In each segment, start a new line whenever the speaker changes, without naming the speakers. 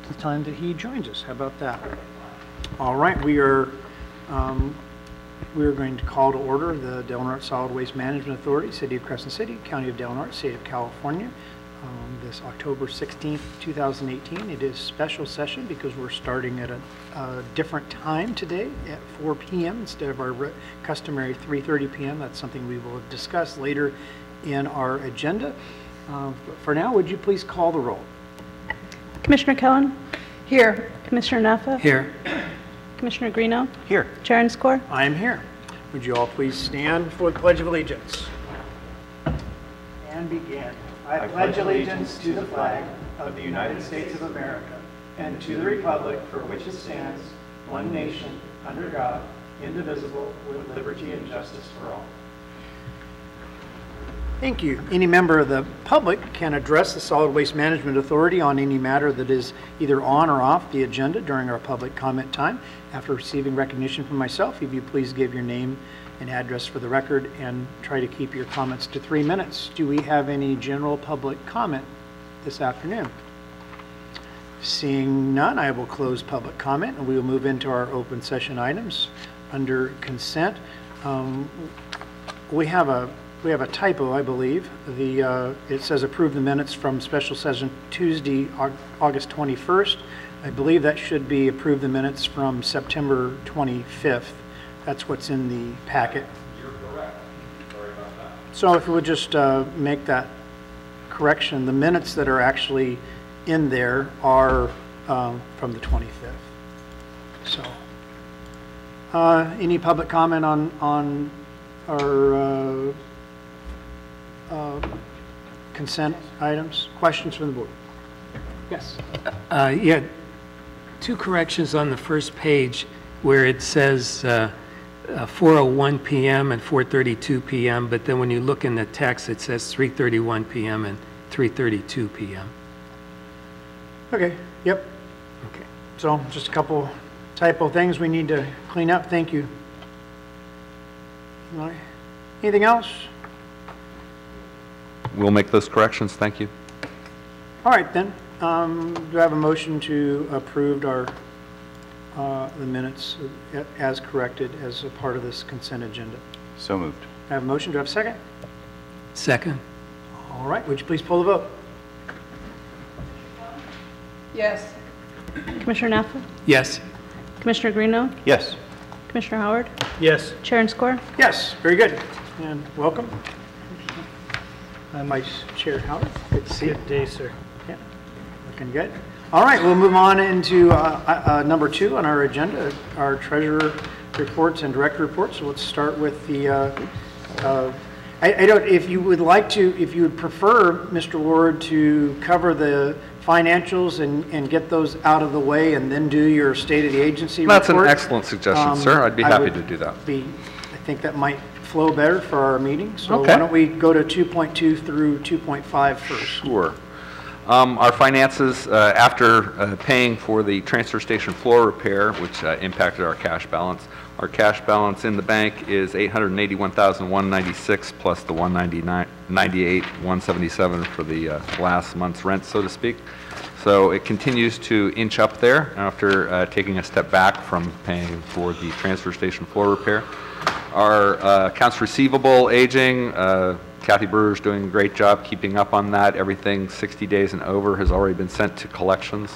the time that he joins us. How about that? All right, we are going to call to order the Del Norte Solid Waste Management Authority, City of Crescent City, County of Del Norte, State of California, this October 16th, 2018. It is special session because we're starting at a different time today at 4 p.m. instead of our customary 3:30 p.m. That's something we will discuss later in our agenda. But for now, would you please call the roll?
Commissioner Cohen? Here. Commissioner Naffa?
Here.
Commissioner Greeno?
Here.
Chair and Score?
I am here. Would you all please stand for the Pledge of Allegiance? And begin. I pledge allegiance to the flag of the United States of America and to the republic for which it stands, one nation, under God, indivisible, with liberty and justice for all. Thank you. Any member of the public can address the Solid Waste Management Authority on any matter that is either on or off the agenda during our public comment time. After receiving recognition from myself, if you please give your name and address for the record and try to keep your comments to 3 minutes. Do we have any general public comment this afternoon? Seeing none, I will close public comment and we will move into our open session items. Under consent, we have a typo, I believe. It says approve the minutes from special session Tuesday, August 21st. I believe that should be approve the minutes from September 25th. That's what's in the packet.
You're correct. Sorry about that.
So if we would just make that correction, the minutes that are actually in there are from the 25th. So any public comment on our consent items? Questions from the board? Yes.
Yeah, two corrections on the first page where it says 4:01 p.m. and 4:32 p.m., but then when you look in the text, it says 3:31 p.m. and 3:32 p.m.
Okay, yep.
Okay.
So just a couple typo things we need to clean up. Thank you. All right. Anything else?
We'll make those corrections. Thank you.
All right, then. Do I have a motion to approve our the minutes as corrected as a part of this consent agenda?
So moved.
I have a motion. Do I have a second?
Second.
All right. Would you please pull the vote?
Yes. Commissioner Naffa?
Yes.
Commissioner Greeno?
Yes.
Commissioner Howard?
Yes.
Chair and Score?
Yes. Very good. And welcome. Vice Chair Howard. Good to see you.
Good day, sir.
Yeah. Looking good. All right. We'll move on into number 2 on our agenda, our treasurer reports and director reports. So let's start with the I don't, if you would like to, if you would prefer, Mr. Ward, to cover the financials and get those out of the way and then do your state of the agency
That's
report.
an excellent suggestion, sir. I'd be happy to do that.
I think that might flow better for our meeting. So
Okay.
why don't we go to 2.2 through 2.5 first?
Sure. Our finances, after paying for the transfer station floor repair, which impacted our cash balance in the bank is $881,196 plus the $198,177 for the last month's rent, so to speak. So it continues to inch up there after taking a step back from paying for the transfer station floor repair. Our accounts receivable aging, Kathy Brewer's doing a great job keeping up on that. Everything 60 days and over has already been sent to collections.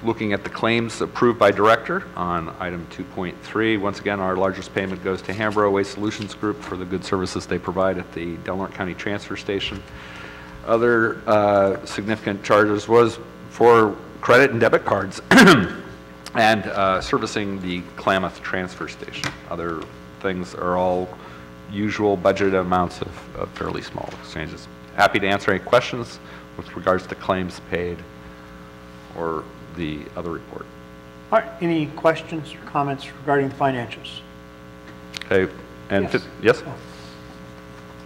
Looking at the claims approved by director on item 2.3, once again, our largest payment goes to Hambro Waste Solutions Group for the good services they provide at the Del Norte County Transfer Station. Other significant charges was for credit and debit cards and servicing the Klamath Transfer Station. Other things are all usual budgeted amounts of fairly small exchanges. Happy to answer any questions with regards to claims paid or the other report.
All right. Any questions or comments regarding the financials?
Okay. And
Yes.
yes?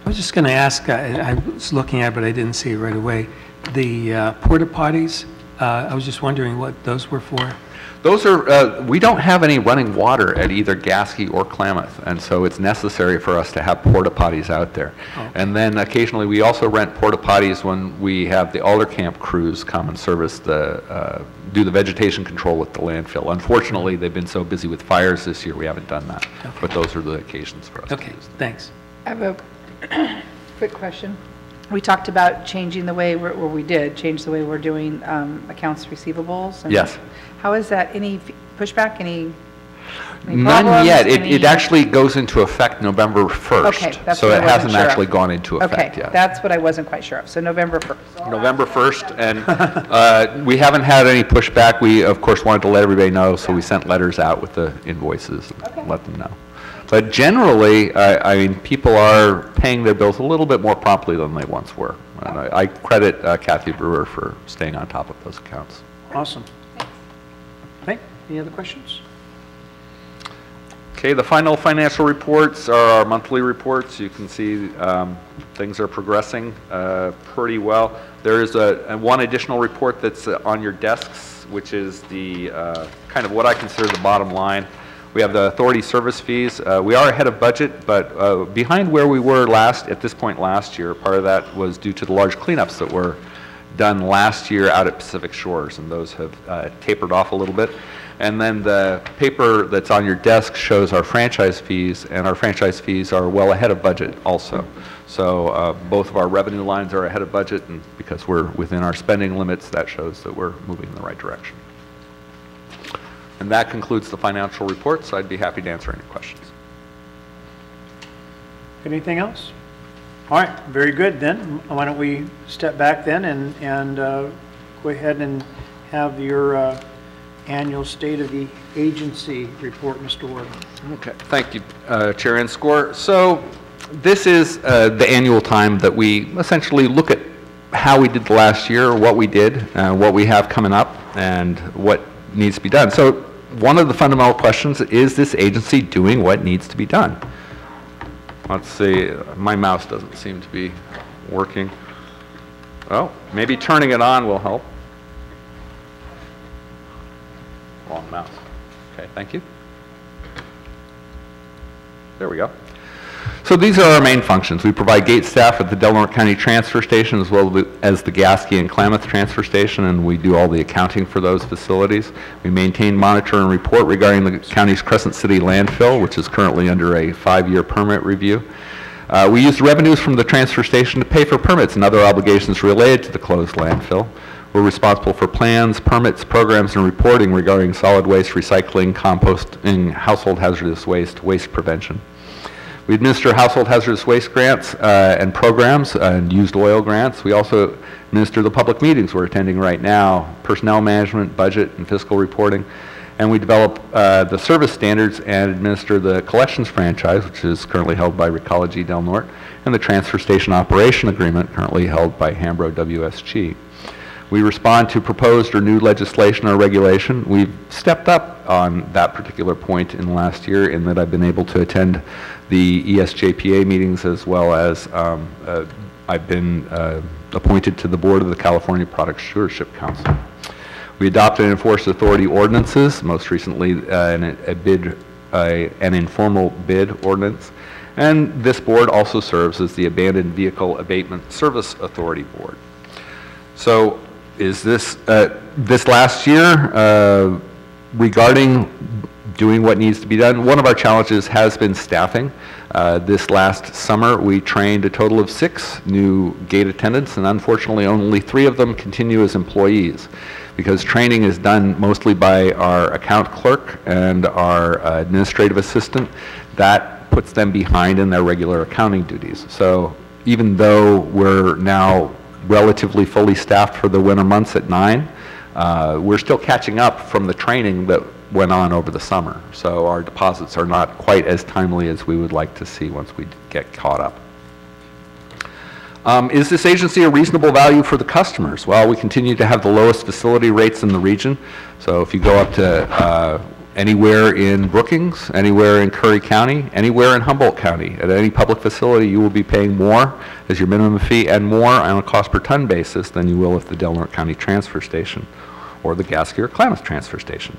I was just going to ask, I was looking at it, but I didn't see it right away. The porta potties, I was just wondering what those were for.
Those are, we don't have any running water at either Gasky or Klamath, and so it's necessary for us to have porta potties out there.
Okay.
And then occasionally we also rent porta potties when we have the Alder Camp crews come and service the, do the vegetation control at the landfill. Unfortunately, they've been so busy with fires this year, we haven't done that.
Okay.
But those are the occasions for us to
Okay,
use them.
thanks.
I have a quick question. We talked about changing the way, or we did, change the way we're doing accounts receivables. and
Yes.
How is that? Any pushback, any
None
problems?
yet. It
Any-
actually goes into effect November 1st.
Okay, that's
So
what I
it
wasn't
hasn't
sure of.
actually gone into effect
Okay,
yet.
that's what I wasn't quite sure of. So November 1st.
November 1st, and we haven't had any pushback. We, of course, wanted to let everybody know, so we sent letters out with the invoices and
Okay.
let them know. But generally, I mean, people are paying their bills a little bit more promptly than they once were. And I credit Kathy Brewer for staying on top of those accounts.
Awesome. Okay, any other questions?
Okay, the final financial reports are our monthly reports. You can see things are progressing pretty well. There is one additional report that's on your desks, which is the kind of what I consider the bottom line. We have the authority service fees. We are ahead of budget, but behind where we were at this point last year. Part of that was due to the large cleanups that were done last year out at Pacific Shores, and those have tapered off a little bit. And then the paper that's on your desk shows our franchise fees, and our franchise fees are well ahead of budget also. So both of our revenue lines are ahead of budget, and because we're within our spending limits, that shows that we're moving in the right direction. And that concludes the financial report, so I'd be happy to answer any questions.
Anything else? All right, very good then. Why don't we step back then and go ahead and have your annual State of the Agency report, Mr. Ward.
Okay, thank you, Chair Enscore. So this is the annual time that we essentially look at how we did the last year, what we did, what we have coming up, and what needs to be done. So one of the fundamental questions is this agency doing what needs to be done? Let's see, my mouse doesn't seem to be working. Oh, maybe turning it on will help. Wrong mouse. Okay, thank you. There we go. So these are our main functions. We provide gate staff at the Delaware County Transfer Station as well as the Gasky and Klamath Transfer Station, and we do all the accounting for those facilities. We maintain, monitor, and report regarding the county's Crescent City landfill, which is currently under a 5-year permit review. We use revenues from the transfer station to pay for permits and other obligations related to the closed landfill. We're responsible for plans, permits, programs, and reporting regarding solid waste, recycling, composting, household hazardous waste, waste prevention. We administer household hazardous waste grants and programs and used oil grants. We also administer the public meetings we're attending right now, personnel management, budget, and fiscal reporting. And we develop the service standards and administer the collections franchise, which is currently held by Recology Del Norte, and the transfer station operation agreement, currently held by Hambro WSG. We respond to proposed or new legislation or regulation. We've stepped up on that particular point in the last year in that I've been able to attend the ESJPA meetings, as well as I've been appointed to the board of the California Product Stewardship Council. We adopt and enforce authority ordinances, most recently an informal bid ordinance. And this board also serves as the Abandoned Vehicle Abatement Service Authority Board. So is this last year regarding doing what needs to be done? One of our challenges has been staffing. This last summer, we trained a total of 6 new gate attendants, and unfortunately only 3 of them continue as employees, because training is done mostly by our account clerk and our administrative assistant. That puts them behind in their regular accounting duties. So even though we're now relatively fully staffed for the winter months at 9, we're still catching up from the training that went on over the summer. So our deposits are not quite as timely as we would like to see once we get caught up. Is this agency a reasonable value for the customers? Well, we continue to have the lowest facility rates in the region. So if you go up to anywhere in Brookings, anywhere in Curry County, anywhere in Humboldt County, at any public facility, you will be paying more as your minimum fee and more on a cost per ton basis than you will at the Del Norte County Transfer Station. or the Gasky or Klamath Transfer Station.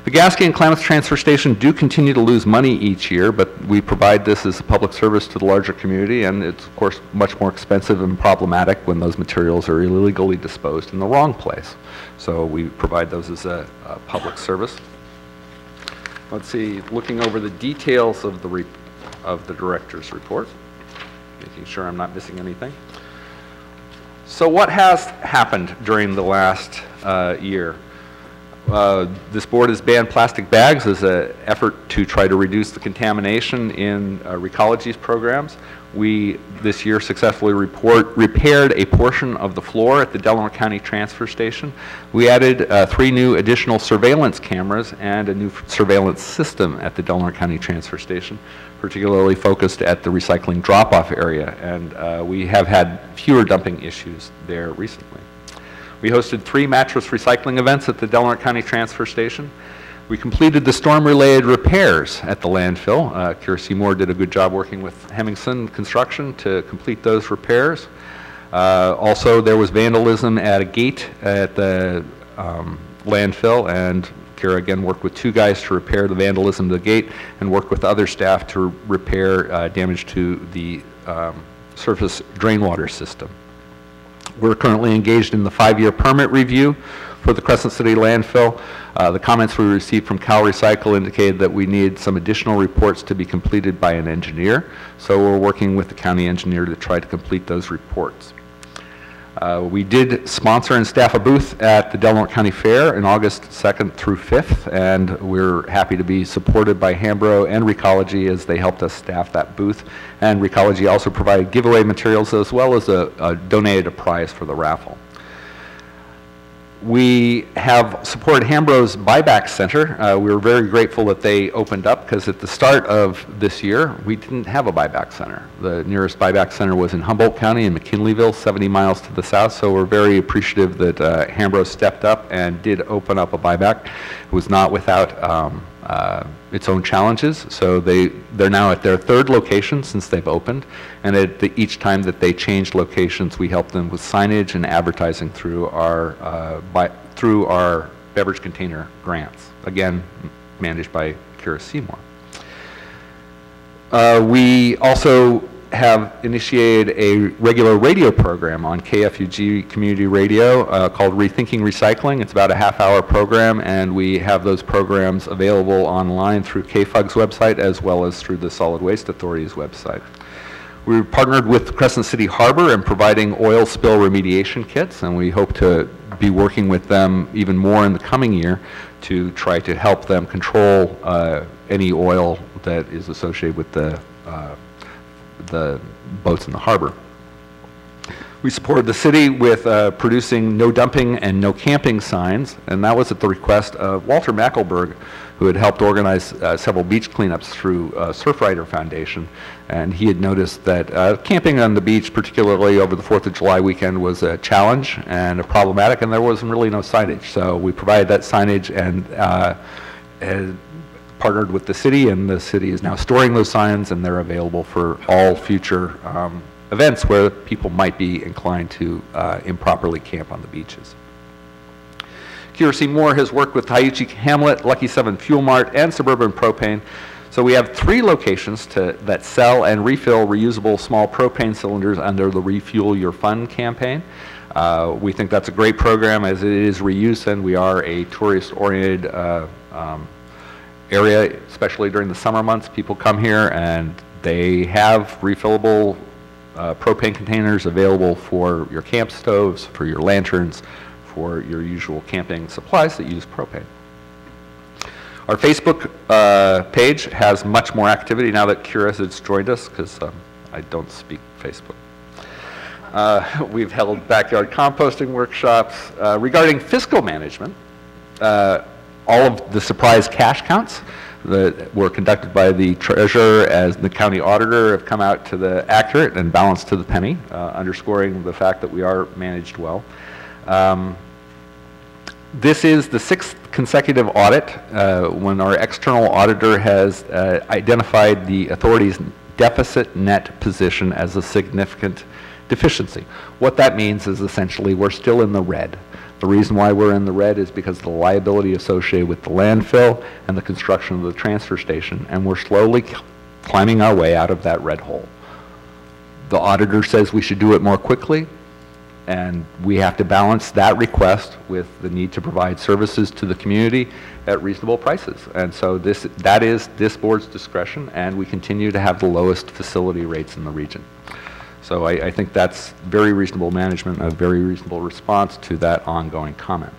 The Gasky and Klamath Transfer Station do continue to lose money each year, but we provide this as a public service to the larger community, and it's of course much more expensive and problematic when those materials are illegally disposed in the wrong place. So we provide those as a public service. Let's see, looking over the details of the director's report, making sure I'm not missing anything. So what has happened during the last year? This board has banned plastic bags as an effort to try to reduce the contamination in Recology's programs. We, this year, successfully repaired a portion of the floor at the Delaware County Transfer Station. We added 3 new additional surveillance cameras and a new surveillance system at the Delaware County Transfer Station, particularly focused at the recycling drop-off area, and we have had fewer dumping issues there recently. We hosted 3 mattress recycling events at the Delaware County Transfer Station. We completed the storm-related repairs at the landfill. Kira Seymour did a good job working with Hemmingson Construction to complete those repairs. Also, there was vandalism at a gate at the landfill, and Kira again worked with 2 guys to repair the vandalism of the gate and worked with other staff to repair damage to the surface drain water system. We're currently engaged in the 5-year permit review for the Crescent City landfill. The comments we received from Cal Recycle indicated that we need some additional reports to be completed by an engineer, so we're working with the county engineer to try to complete those reports. We did sponsor and staff a booth at the Delaware County Fair in August 2nd through 5th, and we're happy to be supported by Hambro and Recology as they helped us staff that booth. And Recology also provided giveaway materials as well as donated a prize for the raffle. We have supported Hambro's Buyback Center. We were very grateful that they opened up because at the start of this year, we didn't have a buyback center. The nearest buyback center was in Humboldt County in McKinleyville, 70 miles to the south, so we're very appreciative that Hambro stepped up and did open up a buyback. It was not without its own challenges, so they're now at their 3rd location since they've opened, and at each time that they changed locations, we help them with signage and advertising through our beverage container grants, again managed by Kira Seymour. We also have initiated a regular radio program on KFUG Community Radio called Rethinking Recycling. It's about a half-hour program, and we have those programs available online through KFUG's website as well as through the Solid Waste Authority's website. We partnered with Crescent City Harbor in providing oil spill remediation kits, and we hope to be working with them even more in the coming year to try to help them control any oil that is associated with the boats in the harbor. We supported the city with producing no dumping and no camping signs, and that was at the request of Walter Mackelberg, who had helped organize several beach cleanups through Surfrider Foundation, and he had noticed that camping on the beach, particularly over the 4th of July weekend, was a challenge and problematic, and there was really no signage. So we provided that signage and partnered with the city, and the city is now storing those signs, and they're available for all future events where people might be inclined to improperly camp on the beaches. Kira Seymour has worked with Taiuchi Hamlet, Lucky 7 Fuel Mart, and Suburban Propane. So we have 3 locations that sell and refill reusable small propane cylinders under the Refuel Your Fun campaign. We think that's a great program as it is reuse, and we are a tourist-oriented area, especially during the summer months. People come here and they have refillable propane containers available for your camp stoves, for your lanterns, for your usual camping supplies that use propane. Our Facebook page has much more activity now that Kira has joined us, because I don't speak Facebook. We've held backyard composting workshops. Regarding fiscal management, all of the surprise cash counts that were conducted by the treasurer as the county auditor have come out to the accurate and balanced to the penny, underscoring the fact that we are managed well. This is the 6th consecutive audit when our external auditor has identified the authority's deficit net position as a significant deficiency. What that means is essentially we're still in the red. The reason why we're in the red is because of the liability associated with the landfill and the construction of the transfer station, and we're slowly climbing our way out of that red hole. The auditor says we should do it more quickly, and we have to balance that request with the need to provide services to the community at reasonable prices. And so that is this board's discretion, and we continue to have the lowest facility rates in the region. So I think that's very reasonable management, a very reasonable response to that ongoing comment.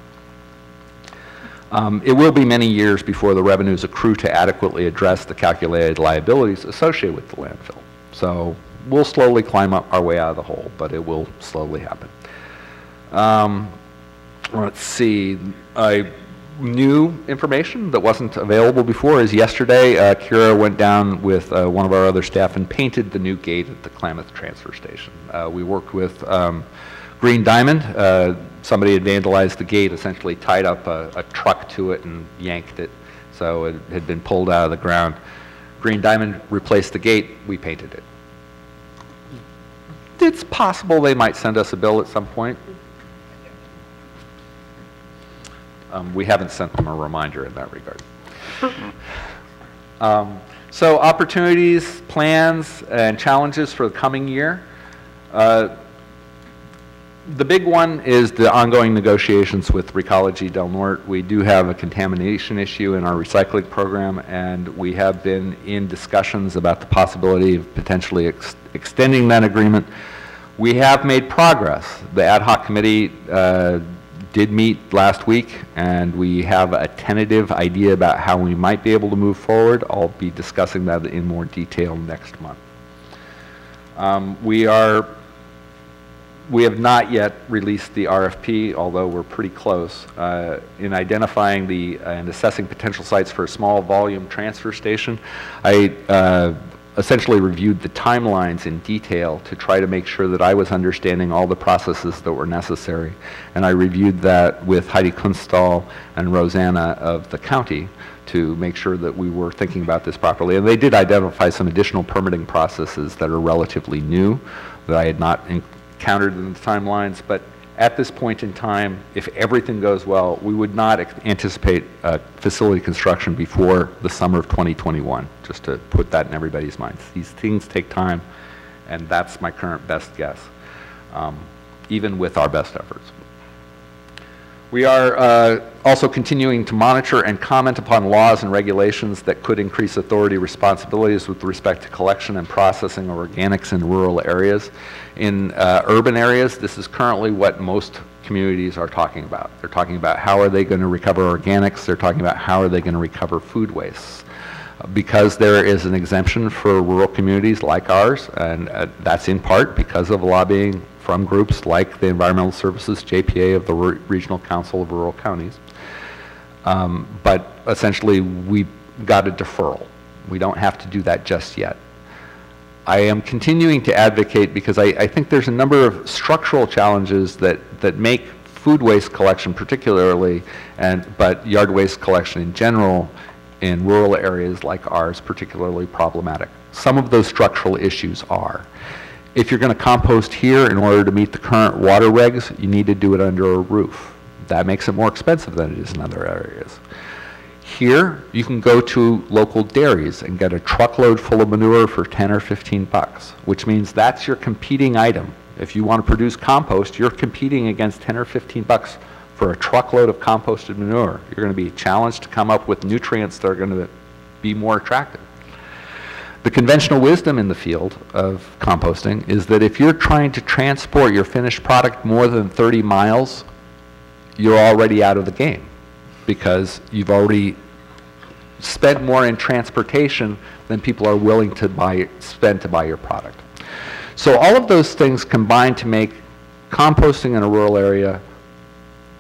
It will be many years before the revenues accrue to adequately address the calculated liabilities associated with the landfill. So we'll slowly climb up our way out of the hole, but it will slowly happen. Let's see. New information that wasn't available before is yesterday, Kira went down with one of our other staff and painted the new gate at the Klamath transfer station. We worked with Green Diamond. Somebody had vandalized the gate, essentially tied up a truck to it and yanked it, so it had been pulled out of the ground. Green Diamond replaced the gate, we painted it. It's possible they might send us a bill at some point. We haven't sent them a reminder in that regard. So opportunities, plans, and challenges for the coming year. The big one is the ongoing negotiations with Recology Del Norte. We do have a contamination issue in our recycling program, and we have been in discussions about the possibility of potentially extending that agreement. We have made progress. The ad hoc committee did meet last week, and we have a tentative idea about how we might be able to move forward. I'll be discussing that in more detail next month. We have not yet released the RFP, although we're pretty close, in identifying and assessing potential sites for a small volume transfer station. I essentially reviewed the timelines in detail to try to make sure that I was understanding all the processes that were necessary. And I reviewed that with Heidi Kunstall and Rosanna of the county to make sure that we were thinking about this properly. And they did identify some additional permitting processes that are relatively new that I had not encountered in the timelines. But at this point in time, if everything goes well, we would not anticipate facility construction before the summer of 2021, just to put that in everybody's minds. These things take time, and that's my current best guess, even with our best efforts. We are also continuing to monitor and comment upon laws and regulations that could increase authority responsibilities with respect to collection and processing of organics in rural areas. In urban areas, this is currently what most communities are talking about. They're talking about how are they going to recover organics. They're talking about how are they going to recover food wastes. Because there is an exemption for rural communities like ours, and that's in part because of lobbying from groups like the Environmental Services JPA of the Regional Council of Rural Counties. But essentially, we got a deferral. We don't have to do that just yet. I am continuing to advocate because I think there's a number of structural challenges that make food waste collection particularly, but yard waste collection in general in rural areas like ours particularly problematic. Some of those structural issues are, if you're going to compost here in order to meet the current water regs, you need to do it under a roof. That makes it more expensive than it is in other areas. Here, you can go to local dairies and get a truckload full of manure for 10 or 15 bucks, which means that's your competing item. If you want to produce compost, you're competing against 10 or 15 bucks for a truckload of composted manure. You're going to be challenged to come up with nutrients that are going to be more attractive. The conventional wisdom in the field of composting is that if you're trying to transport your finished product more than 30 miles, you're already out of the game because you've already spent more in transportation than people are willing to spend to buy your product. So all of those things combine to make composting in a rural area,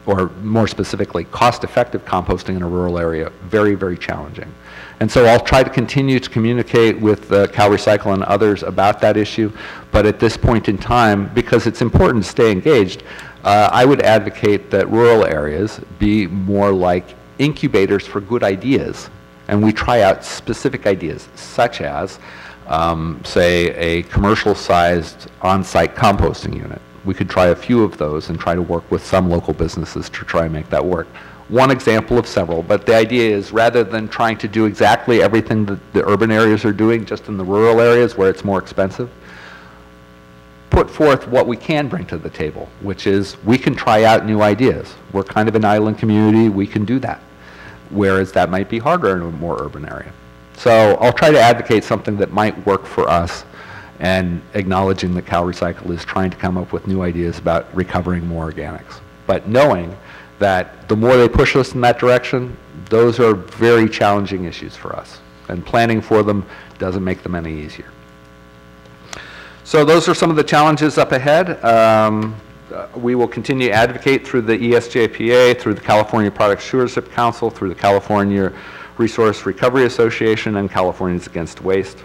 or more specifically, cost-effective composting in a rural area, very, very challenging. And so I'll try to continue to communicate with Cal Recycle and others about that issue, but at this point in time, because it's important to stay engaged, I would advocate that rural areas be more like incubators for good ideas, and we try out specific ideas, such as, say, a commercial-sized on-site composting unit, we could try a few of those and try to work with some local businesses to try and make that work. One example of several, but the idea is rather than trying to do exactly everything that the urban areas are doing, just in the rural areas where it's more expensive, put forth what we can bring to the table, which is we can try out new ideas. We're kind of an island community, we can do that, whereas that might be harder in a more urban area. So I'll try to advocate something that might work for us, and acknowledging that Cal Recycle is trying to come up with new ideas about recovering more organics. But knowing that the more they push us in that direction, those are very challenging issues for us. And planning for them doesn't make them any easier. So those are some of the challenges up ahead. We will continue to advocate through the ESJPA, through the California Product Stewardship Council, through the California Resource Recovery Association, and Californians Against Waste.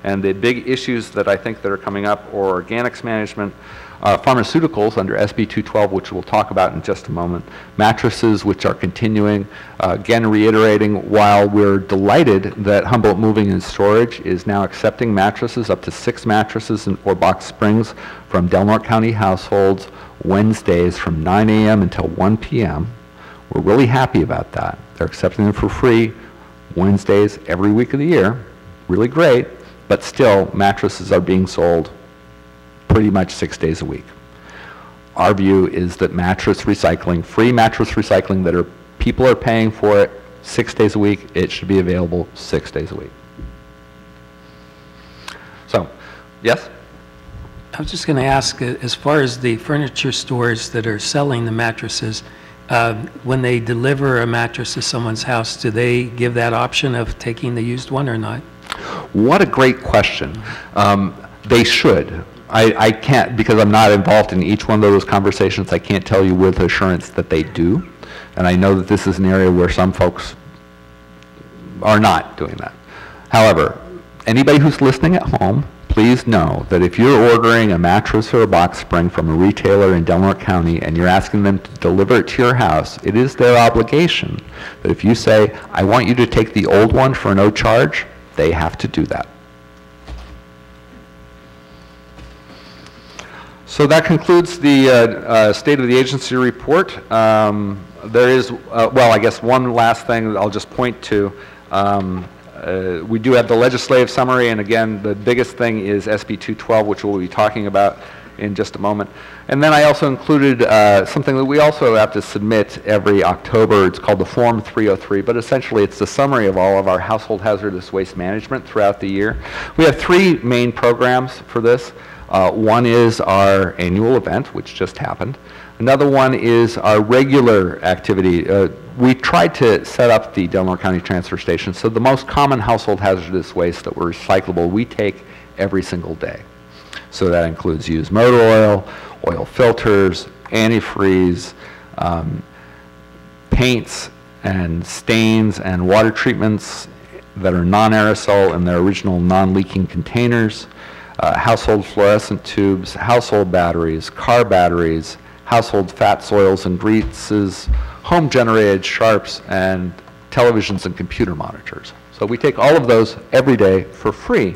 And the big issues that I think that are coming up are organics management, pharmaceuticals under SB 212, which we'll talk about in just a moment, mattresses, which are continuing. Again, reiterating, while we're delighted that Humboldt Moving and Storage is now accepting mattresses, up to 6 mattresses or box springs from Del Norte County households Wednesdays from 9 a.m. until 1 p.m. We're really happy about that. They're accepting them for free Wednesdays every week of the year. Really great, but still mattresses are being sold pretty much 6 days a week. Our view is that mattress recycling, free mattress recycling that people are paying for it 6 days a week, it should be available 6 days a week. So, yes?
I was just going to ask, as far as the furniture stores that are selling the mattresses, when they deliver a mattress to someone's house, do they give that option of taking the used one or not?
What a great question. They should. I can't, because I'm not involved in each one of those conversations, I can't tell you with assurance that they do. And I know that this is an area where some folks are not doing that. However, anybody who's listening at home, please know that if you're ordering a mattress or a box spring from a retailer in Del Norte County and you're asking them to deliver it to your house, it is their obligation that if you say, I want you to take the old one for no charge, they have to do that. So that concludes the State of the Agency report. There is, well, I guess one last thing that I'll just point to. We do have the legislative summary, and again, the biggest thing is SB 212, which we'll be talking about in just a moment. And then I also included something that we also have to submit every October. It's called the Form 303, but essentially it's the summary of all of our household hazardous waste management throughout the year. We have 3 main programs for this. One is our annual event, which just happened. Another one is our regular activity. We tried to set up the Del Norte County Transfer Station, so the most common household hazardous waste that were recyclable, we take every single day. So that includes used motor oil, oil filters, antifreeze, paints and stains and water treatments that are non-aerosol in their original non-leaking containers, household fluorescent tubes, household batteries, car batteries, household fats, oils, and greases, home-generated sharps, and televisions and computer monitors. So we take all of those every day for free.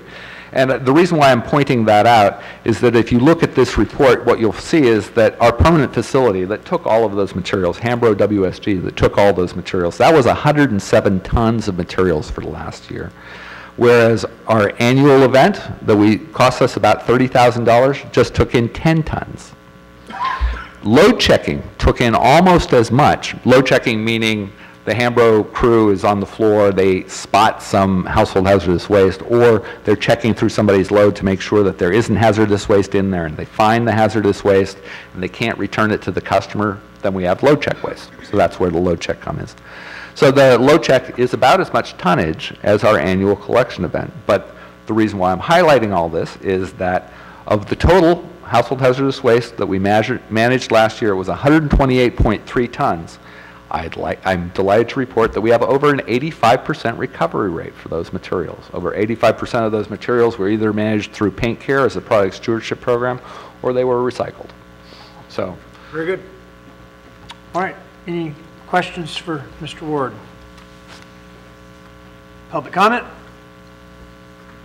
And the reason why I'm pointing that out is that if you look at this report, what you'll see is that our permanent facility that took all of those materials, Hambro WSG, that took all those materials, that was 107 tons of materials for the last year. Whereas our annual event that cost us about $30,000 just took in 10 tons. Load checking took in almost as much. Load checking meaning the Hambro crew is on the floor, they spot some household hazardous waste, or they're checking through somebody's load to make sure that there isn't hazardous waste in there, and they find the hazardous waste and they can't return it to the customer, then we have load check waste. So that's where the load check comes in. So the load check is about as much tonnage as our annual collection event. But the reason why I'm highlighting all this is that of the total household hazardous waste that we managed last year, it was 128.3 tons. I'm delighted to report that we have over an 85% recovery rate for those materials. Over 85% of those materials were either managed through Paint Care as a product stewardship program, or they were recycled. So,
very good. All right, any questions for Mr. Ward? Public comment?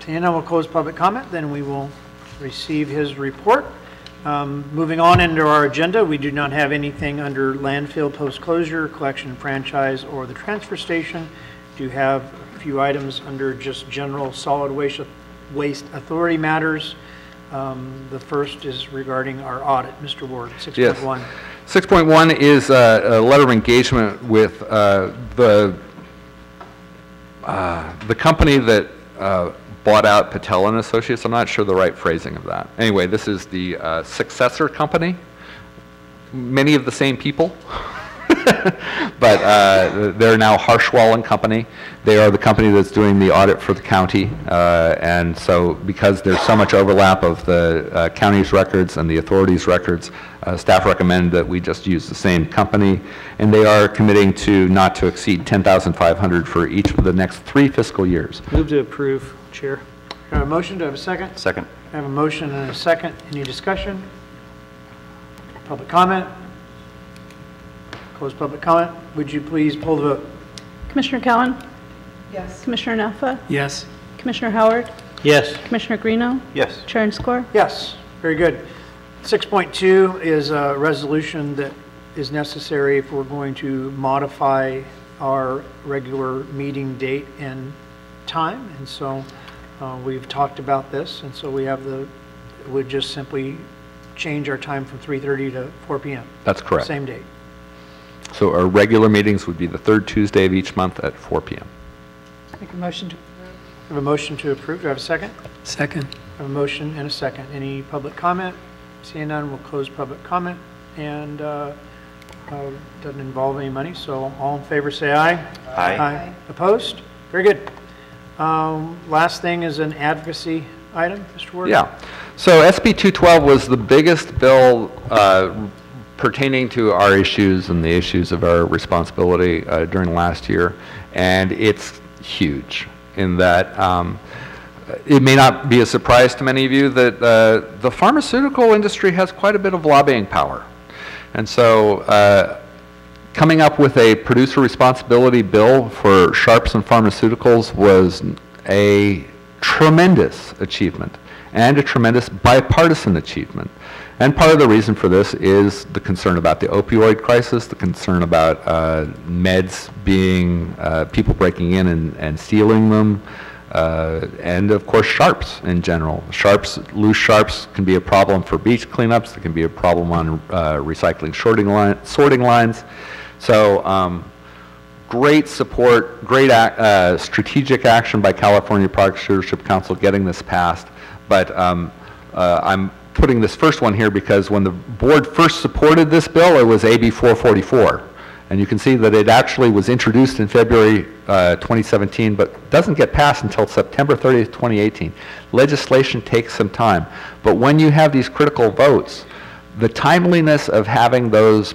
Seeing none, we'll close public comment, then we will receive his report. Moving on into our agenda, we do not have anything under landfill post-closure, collection and franchise, or the transfer station. Do have a few items under just general solid waste authority matters. The first is regarding our audit. Mr. Ward, 6.1.
Yes. 6.1 is a letter of engagement with the company that bought out Patel and Associates. I'm not sure the right phrasing of that. Anyway, this is the successor company. Many of the same people, but they're now Harshwall and Company. They are the company that's doing the audit for the county, and so because there's so much overlap of the county's records and the authority's records, staff recommend that we just use the same company, and they are committing to not to exceed $10,500 for each of the next 3 fiscal years.
Move to approve, Chair.
I have a motion. Do I have a second?
Second.
I have a motion and a second. Any discussion? Public comment? Close public comment. Would you please pull the vote?
Commissioner Cowan?
Yes.
Commissioner Naffa?
Yes.
Commissioner Howard?
Yes.
Commissioner Greeno?
Yes.
Chair and score?
Yes, very good. 6.2 is a resolution that is necessary if we're going to modify our regular meeting date and time. And so we've talked about this, and so we have would just simply change our time from 3:30 to 4 p.m.
That's correct.
Same date.
So our regular meetings would be the 3rd Tuesday of each month at 4 p.m.
Make a motion to
I have a motion to approve. Do I have a second?
Second.
I have a motion and a second. Any public comment? Seeing none, we'll close public comment, and doesn't involve any money, so all in favor say aye.
Aye.
Opposed? Very good. Last thing is an advocacy item, Mr. Ward?
Yeah. So SB 212 was the biggest bill pertaining to our issues and the issues of our responsibility during last year, and it's huge in that it may not be a surprise to many of you that the pharmaceutical industry has quite a bit of lobbying power. And so coming up with a producer responsibility bill for sharps and pharmaceuticals was a tremendous achievement and a tremendous bipartisan achievement. And part of the reason for this is the concern about the opioid crisis, the concern about meds being, people breaking in and stealing them, and of course sharps in general. Loose sharps can be a problem for beach cleanups. It can be a problem on recycling sorting lines. So great support, great strategic action by California Product Stewardship Council getting this passed. But I'm putting this first one here because when the board first supported this bill, it was AB 444. And you can see that it actually was introduced in February 2017, but doesn't get passed until September 30th, 2018. Legislation takes some time. But when you have these critical votes, the timeliness of having those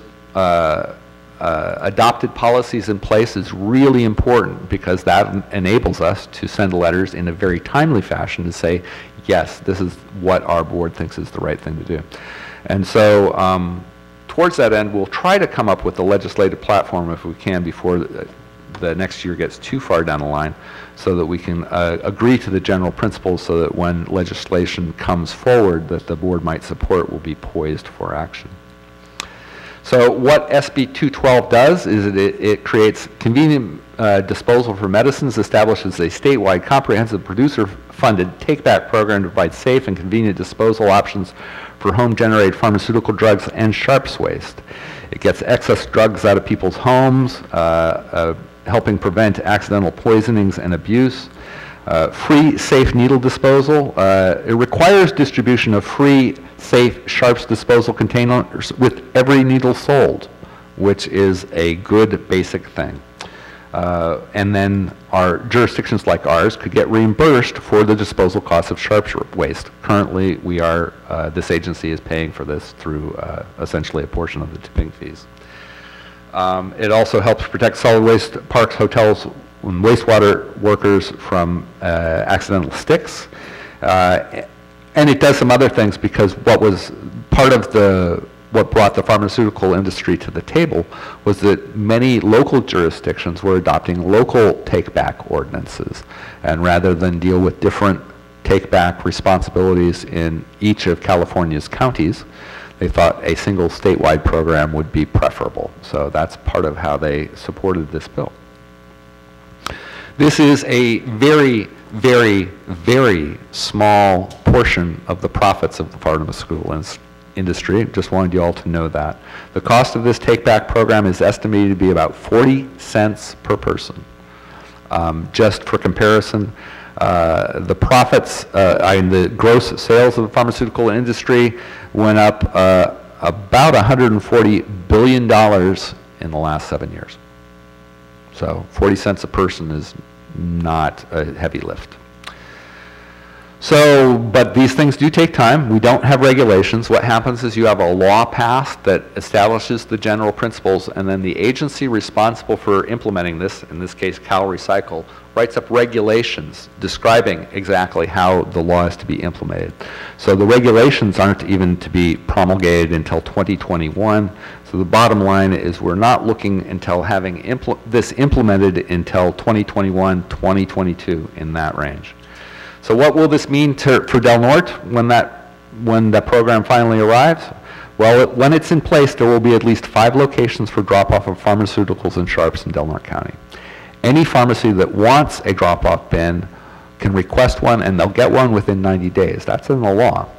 adopted policies in place is really important because that enables us to send letters in a very timely fashion to say, yes, this is what our board thinks is the right thing to do. And so towards that end, we'll try to come up with a legislative platform if we can before the next year gets too far down the line so that we can agree to the general principles so that when legislation comes forward that the board might support will be poised for action. So what SB 212 does is it creates convenient disposal for medicines, establishes a statewide comprehensive producer-funded take-back program to provide safe and convenient disposal options for home-generated pharmaceutical drugs and sharps waste. It gets excess drugs out of people's homes, helping prevent accidental poisonings and abuse. Free, safe needle disposal. It requires distribution of free, safe sharps disposal containers with every needle sold, which is a good basic thing. And then our jurisdictions like ours could get reimbursed for the disposal costs of sharps waste. Currently, this agency is paying for this through essentially a portion of the tipping fees. It also helps protect solid waste parks, hotels, and wastewater workers from accidental sticks. And it does some other things because what was part of what brought the pharmaceutical industry to the table was that many local jurisdictions were adopting local take-back ordinances. And rather than deal with different take back responsibilities in each of California's counties, they thought a single statewide program would be preferable. So that's part of how they supported this bill. This is a very, very, very small portion of the profits of the Farnham School industry. Just wanted you all to know that. The cost of this take-back program is estimated to be about 40 cents per person. Just for comparison, the profits and the gross sales of the pharmaceutical industry went up about $140 billion in the last 7 years. So 40 cents a person is not a heavy lift. So, but these things do take time. We don't have regulations. What happens is you have a law passed that establishes the general principles, and then the agency responsible for implementing this, in this case Cal Recycle, writes up regulations describing exactly how the law is to be implemented. So the regulations aren't even to be promulgated until 2021. So the bottom line is we're not looking until having this implemented until 2021, 2022, in that range. So what will this mean for Del Norte when that program finally arrives? Well, when it's in place, there will be at least 5 locations for drop-off of pharmaceuticals and sharps in Del Norte County. Any pharmacy that wants a drop-off bin can request one, and they'll get one within 90 days. That's in the law.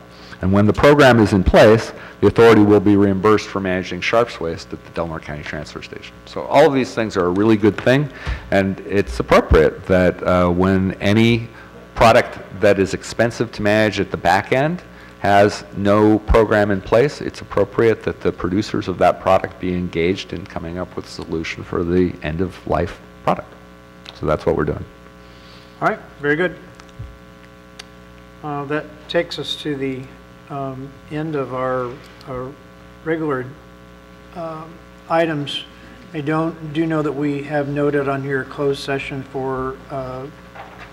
And when the program is in place, the authority will be reimbursed for managing sharps waste at the Del Norte County Transfer Station. So all of these things are a really good thing, and it's appropriate that when any product that is expensive to manage at the back end has no program in place, it's appropriate that the producers of that product be engaged in coming up with a solution for the end-of-life product. So that's what we're doing.
All right, very good. That takes us to the end of our regular items. I do know that we have noted on here closed session for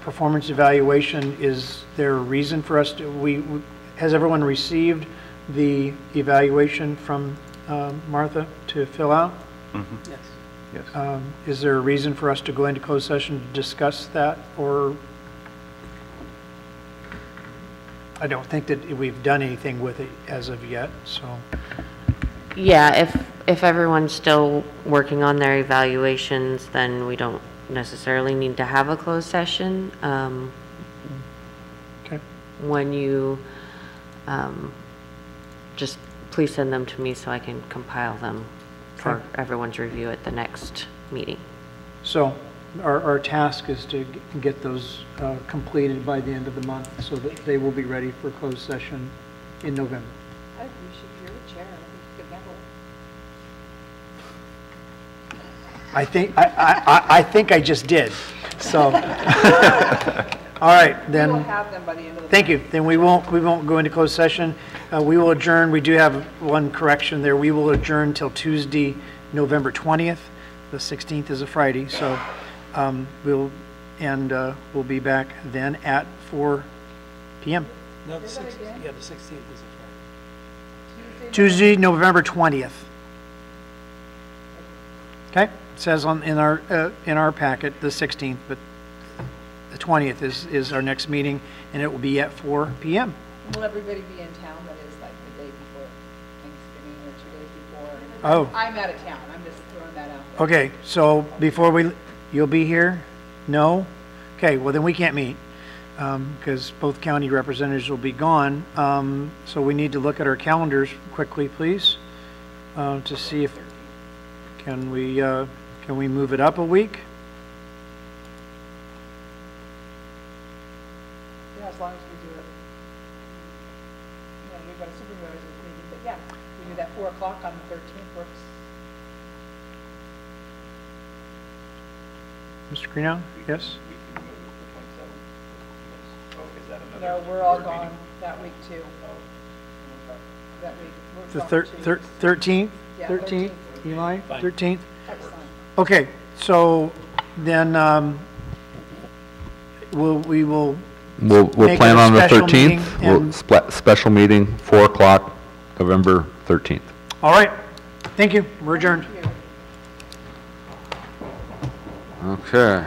performance evaluation. Is there a reason for us to, has everyone received the evaluation from Martha to fill out?
Mm-hmm.
Yes.
Yes.
Is there a reason for us to go into closed session to discuss that, or? I don't think that we've done anything with it as of yet, so.
Yeah, if everyone's still working on their evaluations, then we don't necessarily need to have a closed session.
Okay.
When you, just please send them to me so I can compile them for everyone's review at the next meeting.
So our task is to get those completed by the end of the month so that they will be ready for closed session in November.
I think you should hear the chair. I think you could handle it.
I think I just did. So, all right, then.
We will have them by the end of the
Thank you. Then we won't go into closed session. We will adjourn. We do have one correction there. We will adjourn till Tuesday, November 20th. The 16th is a Friday, so we'll be back then at 4 p.m.
No, the 16th, yeah, the 16th is a Friday.
Tuesday, November 20th. Okay, it says in our packet the 16th, but the 20th is our next meeting, and it will be at 4 p.m.
Will everybody be in town that is like the day before Thanksgiving or 2 days before?
Oh.
I'm out of town. I'm just throwing that out there.
Okay, so before you'll be here? No? Okay, well then we can't meet because both county representatives will be gone. So we need to look at our calendars quickly, please, to see if can we move it up a week?
Yeah, as long as we do it. You know, we've got a supervisor's meeting, but yeah, we do that 4 o'clock on the 13th works.
Mr. Greenow? Yes?
No, we're all gone that week too. That week. We're
The
gone 2 weeks.
13th?
Yeah,
13th? Eli?
Fine.
13th?
Excellent.
Okay, so then we will
We'll
Make it
plan
a
on the
special
13th.
meeting and-
Special meeting, 4 o'clock, November 13th.
All right, thank you, we're adjourned.
Thank you.
Okay.